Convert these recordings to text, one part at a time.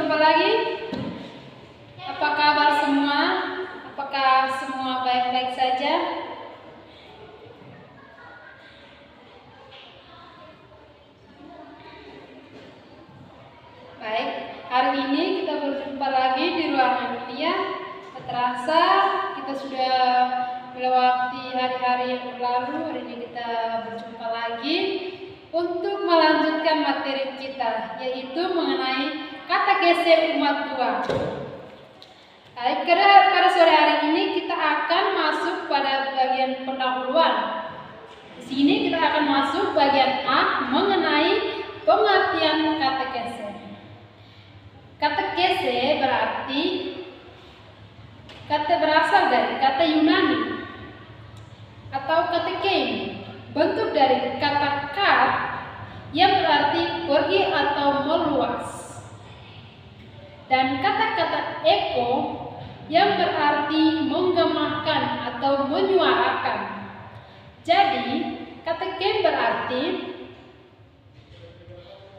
berjumpa lagi. Apa kabar semua? Apakah semua baik-baik saja? Baik, hari ini kita berjumpa lagi di ruangan kuliah. Tak terasa kita sudah melewati hari-hari yang berlalu. Hari ini kita berjumpa lagi untuk melanjutkan materi kita, yaitu mengenai katekese umat Tuhan. Baik, pada sore hari ini kita akan masuk pada bagian pendahuluan. Di sini kita akan masuk bagian A mengenai pengertian katekese. Katekese berarti kata berasal dari kata Yunani atau katekein, bentuk dari kata kat yang berarti pergi atau meluas, dan kata-kata eko yang berarti menggemahkan atau menyuarakan. Jadi katekein berarti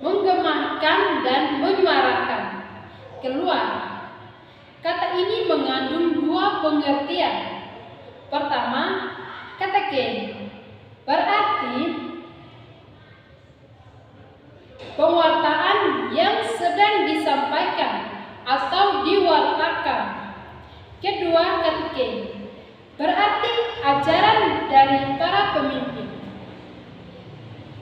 menggemahkan dan menyuarakan keluar. Kata ini mengandung dua pengertian. Pertama, katekein berarti pewartaan yang sedang disampaikan atau diwartakan. Kedua, katekein berarti ajaran dari para pemimpin.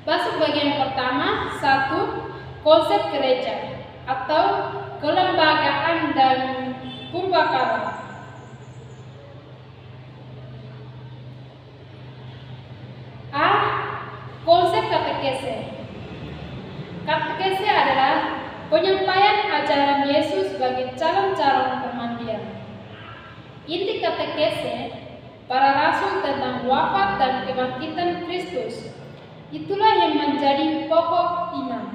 Masuk bagian pertama, 1. Konsep gereja atau kelembagaan dan purbakala. A. Konsep katekese. Katekese adalah penyampaian ajaran Yesus bagi calon-calon permandian. Inti katekese para rasul tentang wafat dan kebangkitan Kristus. Itulah yang menjadi pokok iman.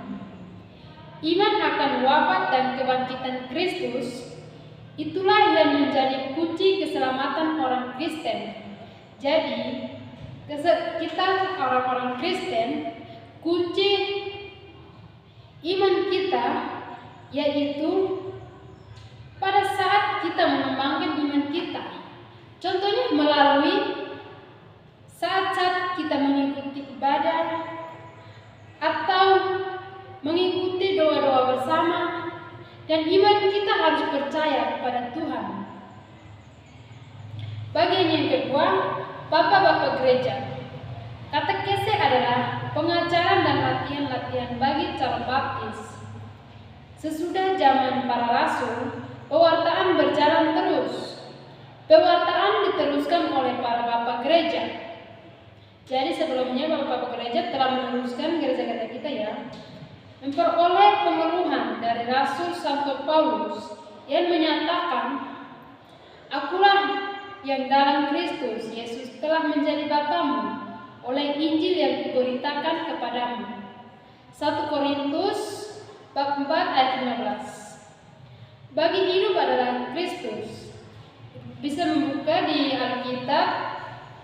Iman akan wafat dan kebangkitan Kristus, itulah yang menjadi kunci keselamatan orang Kristen. Jadi, kita orang-orang Kristen, kunci iman kita yaitu pada saat kita mengembangkan iman kita. Contohnya melalui saat-saat kita mengikuti ibadah atau mengikuti doa-doa bersama, dan iman kita harus percaya kepada Tuhan. Bagian yang kedua, Bapak-bapak gereja. Katekese adalah pengajaran dan latihan-latihan bagi calon baptis. Sesudah zaman para rasul, pewartaan berjalan terus. Pewartaan diteruskan oleh para bapak gereja. Jadi sebelumnya bapak-bapak gereja telah meneruskan gereja-gereja kita ya, memperoleh pemenuhan dari Rasul Santo Paulus yang menyatakan, "Akulah yang dalam Kristus Yesus telah menjadi Bapamu oleh Injil yang kuberitakan kepadamu." 1 Korintus bab 4 ayat 15. Bagi hidup adalah Kristus. Bisa membuka di Alkitab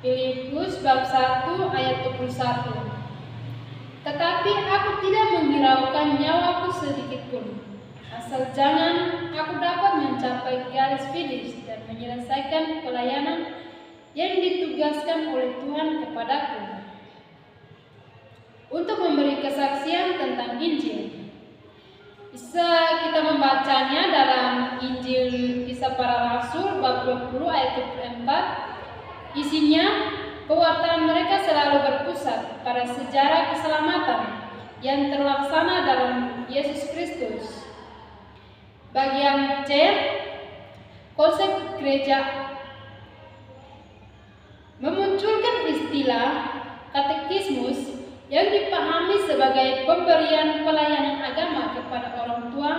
Filipus bab 1 ayat 21. "Tetapi aku tidak menghiraukan nyawaku sedikit pun, asal jangan aku dapat mencapai garis finish dan menyelesaikan pelayanan yang ditugaskan oleh Tuhan kepadaku, untuk memberi kesaksian tentang Injil." Bisa kita membacanya dalam Injil Kisah Para Rasul bab 20 ayat 24. Isinya, pewartaan mereka selalu berpusat pada sejarah keselamatan yang terlaksana dalam Yesus Kristus. Bagian C, konsep gereja memunculkan istilah katekismus yang dipahami sebagai pemberian pelayanan agama kepada orang tua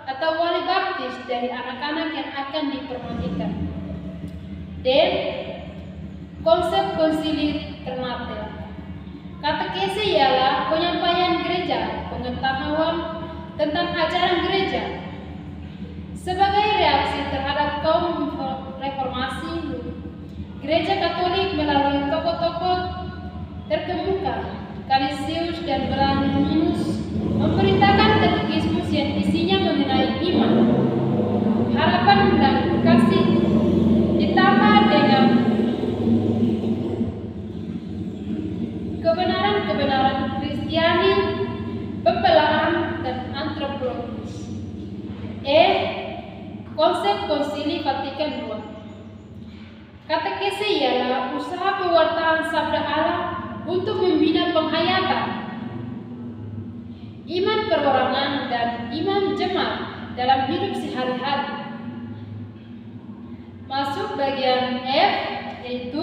atau wali baptis dari anak-anak yang akan dipermandikan. D. Konsep konsili Ternate. Katekese ialah penyampaian gereja, pengetahuan tentang ajaran gereja. Sebagai reaksi terhadap kaum reformasi, Gereja Katolik melalui tokoh-tokoh terkemuka, Canisius dan Brandonius, memberitakan katekismus yang isinya mengenai iman, teologis. Konsep Konsili Vatikan II. Katekese ialah usaha pewartaan sabda Allah untuk membina penghayatan iman perorangan dan iman jemaat dalam hidup sehari-hari. Masuk bagian F, yaitu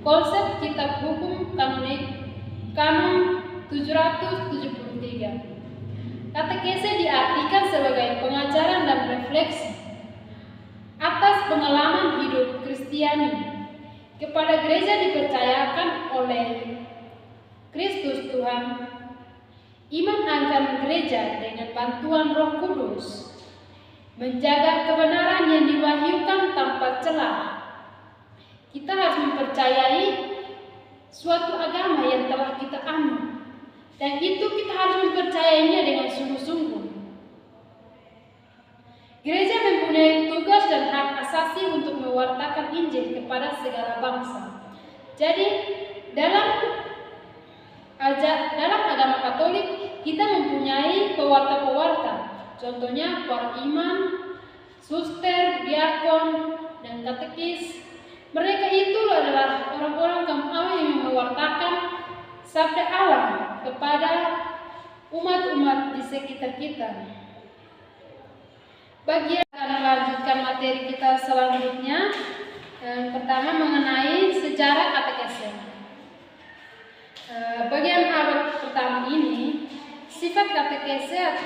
konsep kitab hukum kanonik Kanon 773. Katekese diartikan sebagai pengajaran dan refleksi atas pengalaman hidup Kristiani. Kepada gereja dipercayakan oleh Kristus Tuhan iman akan gereja dengan bantuan Roh Kudus menjaga kebenaran yang diwahyukan tanpa celah. Kita harus mempercayai suatu agama yang telah kita anut, dan itu kita harus mempercayainya dengan sungguh-sungguh. Gereja mempunyai tugas dan hak asasi untuk mewartakan Injil kepada segala bangsa. Jadi, dalam agama Katolik, kita mempunyai pewarta-pewarta. Contohnya para imam, suster, diakon, dan katekis. Mereka itu adalah orang-orang kaum Allah yang mewartakan sabda Allah kepada umat-umat di sekitar kita. Bagian akan melanjutkan materi kita selanjutnya. Yang pertama mengenai sejarah katekese. Bagian abad pertama ini sifat katekese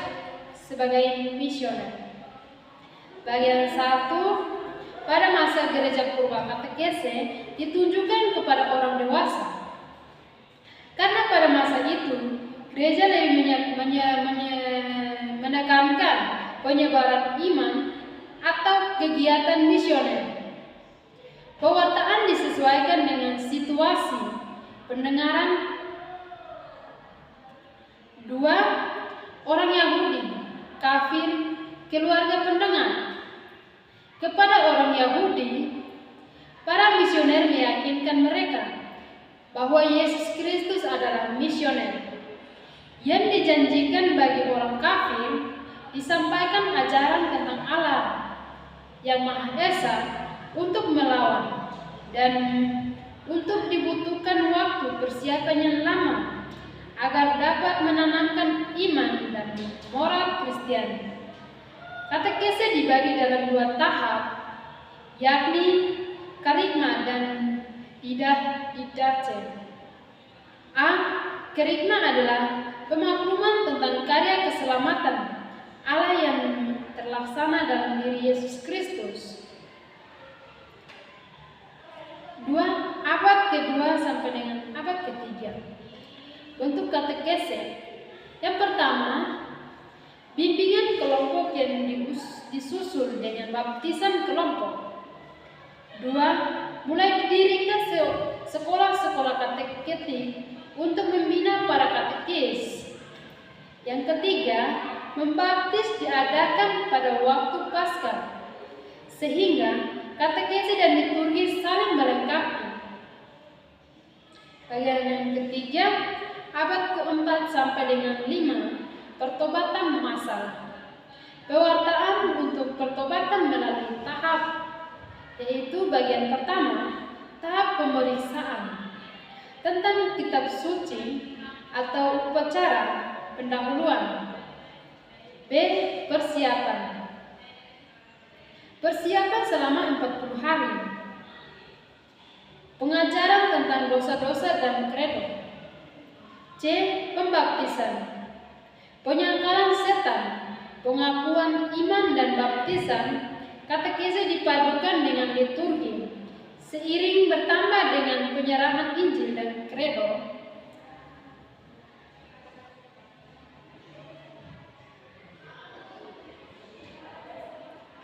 sebagai misioner. Bagian 1, pada masa gereja purba katekese ditunjukkan kepada orang dewasa. Karena pada masa itu gereja lebih menekankan penyebaran iman atau kegiatan misioner. Pewartaan disesuaikan dengan situasi pendengaran. 2. Orang Yahudi, kafir, keluarga pendengar. Kepada orang Yahudi, para misioner meyakinkan mereka bahwa Yesus Kristus adalah misioner. Yang dijanjikan bagi orang kafir disampaikan ajaran tentang Allah yang Maha Esa untuk melawan, dan untuk dibutuhkan waktu persiapan yang lama agar dapat menanamkan iman dan moral Kristiani. Katekese dibagi dalam 2 tahap, yakni kerigma dan didache. A. Kerigma adalah pemakluman tentang karya keselamatan Allah yang terlaksana dalam diri Yesus Kristus. 2. Abad kedua sampai dengan abad ketiga. Bentuk katekese. Yang pertama, bimbingan kelompok yang disusul dengan baptisan kelompok. 2. Mulai didirikan sekolah-sekolah kateketik untuk membina para katekis. Yang ketiga, membaptis diadakan pada waktu Paskah, sehingga katekese dan liturgi saling melengkapi. Bagian yang ketiga, abad keempat sampai dengan 5, pertobatan massal. Pewartaan untuk pertobatan melalui tahap, yaitu bagian pertama, tahap pemeriksaan tentang kitab suci atau upacara pendahuluan. B. Persiapan. Persiapan selama 40 hari. Pengajaran tentang dosa-dosa dan kredo. C. Pembaptisan. Penyangkalan setan, pengakuan iman dan baptisan. Katekese dipadukan dengan liturgi seiring bertambah dengan penyerahan Injil dan kredo.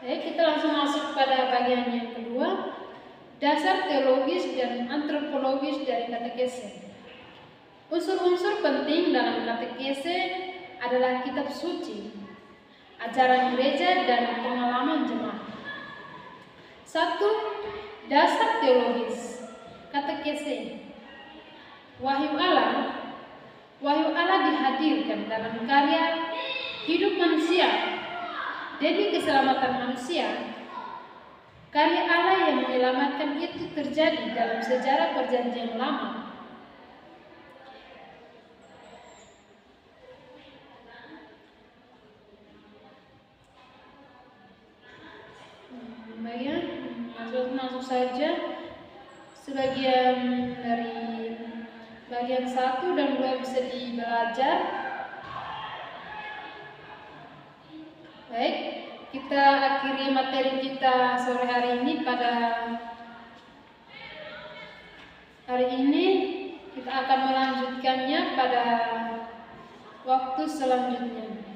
Kita langsung masuk pada bagian yang kedua, dasar teologis dan antropologis dari katekese. Unsur-unsur penting dalam katekese adalah kitab suci, ajaran gereja, dan pengalaman jemaat. 1. Dasar teologis katekese. Wahyu Allah dihadirkan dalam karya hidup manusia demi keselamatan manusia. Karya Allah yang menyelamatkan itu terjadi dalam sejarah Perjanjian Lama. Baiknya, langsung saja sebagian dari bagian 1 dan 2 bisa dibelajar. Baik, kita akhiri materi kita sore hari ini. Pada hari ini kita akan melanjutkannya pada waktu selanjutnya.